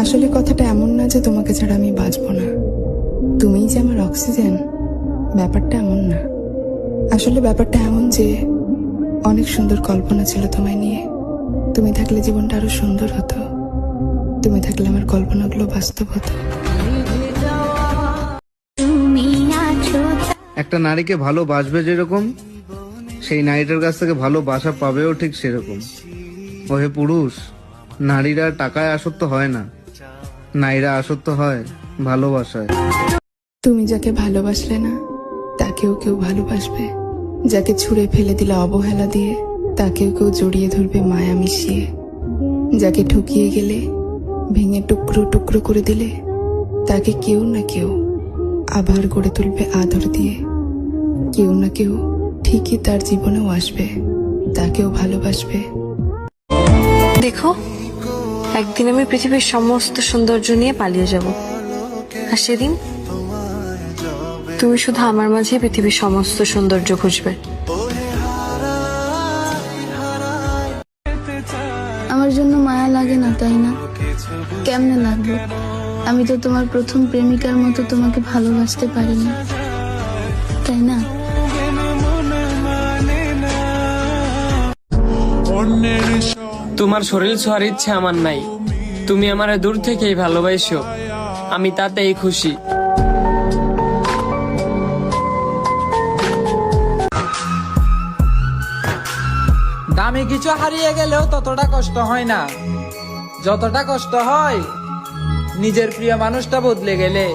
আসলে কথাটা এমন না যে তোমাকে ছাড়া আমি বাঁচবো না, তুমিই যে আমার অক্সিজেন, ব্যাপারটা এমন না। আসলে ব্যাপারটা এমন যে অনেক সুন্দর কল্পনা ছিল তোমায় নিয়ে। তুমি থাকলে জীবনটা আরো সুন্দর হতো, তুমি থাকলে আমার কল্পনাগুলো বাস্তব হতো। একটা নারীকে ভালোবাসবে যেরকম, সেই নারীটার কাছ থেকে ভালোবাসা পাবেও ঠিক সেরকম। ওহে পুরুষ, নারীরা টাকায় আসক্ত হয় না, নারীরা আসক্ত হয় ভালোবাসায়। তুমি যাকে ভালোবাসলে না তাকেও কেউ ভালোবাসবে, যাকে ছুঁড়ে ফেলে দিলে অবহেলা দিয়ে তাকেও কেউ জড়িয়ে ধরবে মায়া মিশিয়ে, যাকে ঠকিয়ে গেলে ভেঙে টুকরো টুকরো করে দিলে তাকে কেউ না কেউ আবার গড়ে তুলবে আদর দিয়ে। কেউ না কেউ ঠিকই তার জীবনেও আসবে, তাকেও ভালোবাসবে। দেখো, একদিন আমি পৃথিবীর সমস্ত সৌন্দর্য নিয়ে পালিয়ে যাব, আর সেদিন তুমি শুধু আমার মাঝে পৃথিবীর সমস্ত সৌন্দর্য খুঁজবে। আমার জন্য মায়া লাগে না, তাই না? কেমনে লাগবে? আমি তো তোমার প্রথম প্রেমিকার মতো তোমাকে ভালোবাসতে পারিনি, তাই না? তোমার শরীর ছোঁয়ার ইচ্ছে আমার নাই, তুমি আমারে দূর থেকেই ভালোবাসো, আমি তাতেই খুশি। দামি কিছু হারিয়ে গেলেও ততটা কষ্ট হয় না যতটা কষ্ট হয় নিজের প্রিয় মানুষটা বদলে গেলে।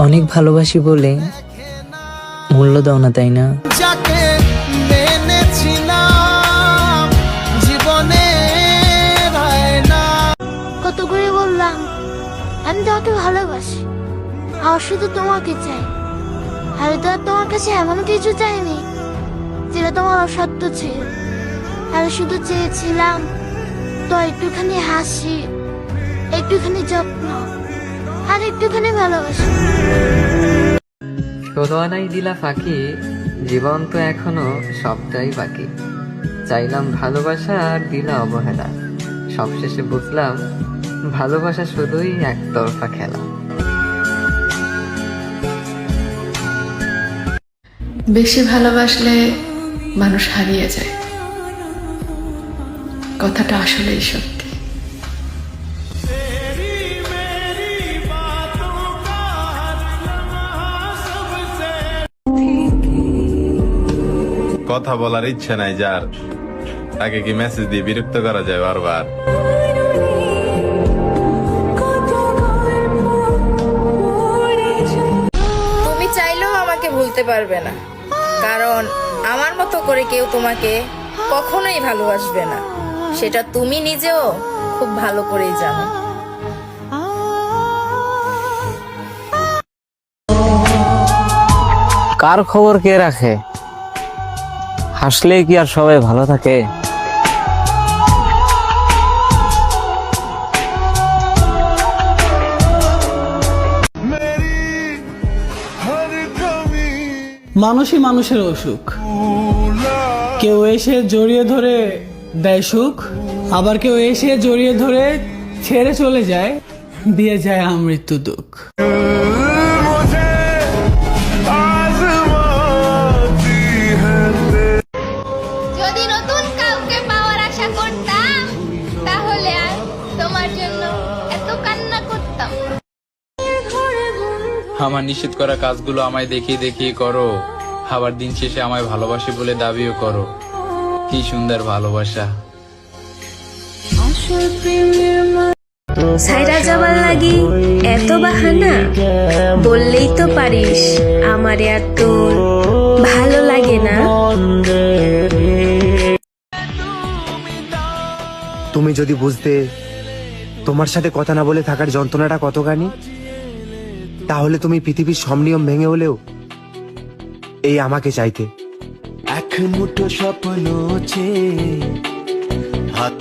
অনেক ভালোবাসি বলে মূল্য দাও না, তাই না? যাকে মেনেছিলাম জীবনে কত করে বললাম আমি তোমাকে ভালোবাসি, আর শুধু তোমাকে চাই। আমি তো আর তোমার কাছে এমন কিছু চাইনি যেটা তোমার অসত্য ছিল। আমি শুধু চেয়েছিলাম তো একটুখানি হাসি, একটুখানি যত্ন, আর একটুখানি ভালোবাসি। ষোলো আনাই দিলা ফাঁকি, জীবন তো এখনো সবটাই বাকি। চাইলাম ভালোবাসা আর দিলা অবহেলা, সবশেষে বুঝলাম ভালোবাসা শুধুই একতরফা খেলা। বেশি ভালোবাসলে মানুষ হারিয়ে যায়, কথাটা আসলেই সত্যি। কথা বলার ইচ্ছা নাই যার, তাকে কি মেসেজ দিয়ে বিরক্ত করা যায় বারবার? তুমি চাইলেও আমাকে ভুলতে পারবে না, কারণ আমার মতো করে কেউ তোমাকে কখনোই ভালোবাসবে না, সেটা তুমি নিজেও খুব ভালো করেই জানো। কার খবর কে রাখে? হাসলে কি আর সবাই ভালো থাকে? মানুষই মানুষের অসুখ, কেউ এসে জড়িয়ে ধরে দেয় সুখ, আবার কেউ এসে জড়িয়ে ধরে ছেড়ে চলে যায়, দিয়ে যায় আমৃত্যু দুঃখ। যদি নতুন কাউকে পাওয়ার আশা করতাম তাহলে আর তোমার জন্য এত কান্না করতাম। আমার নিষেধ করা কাজগুলো আমায় দেখিয়ে দেখিয়ে করো, আবার দিন শেষে আমায় ভালোবাসি বলে দাবিও করো। কি সুন্দর ভালোবাসা! সাইরা যাবার লাগি এত বাহানা, বললেই তো পারিস আমারে আর তোর ভালো লাগে না। তুমি যদি বুঝতে তোমার সাথে কথা না বলে থাকার যন্ত্রণাটা কতখানি, তাহলে তুমি পৃথিবীর সব নিয়ম ভেঙে হলেও এই আমাকে চাইতে। এক মুঠো স্বপ্ন চেয়ে হাত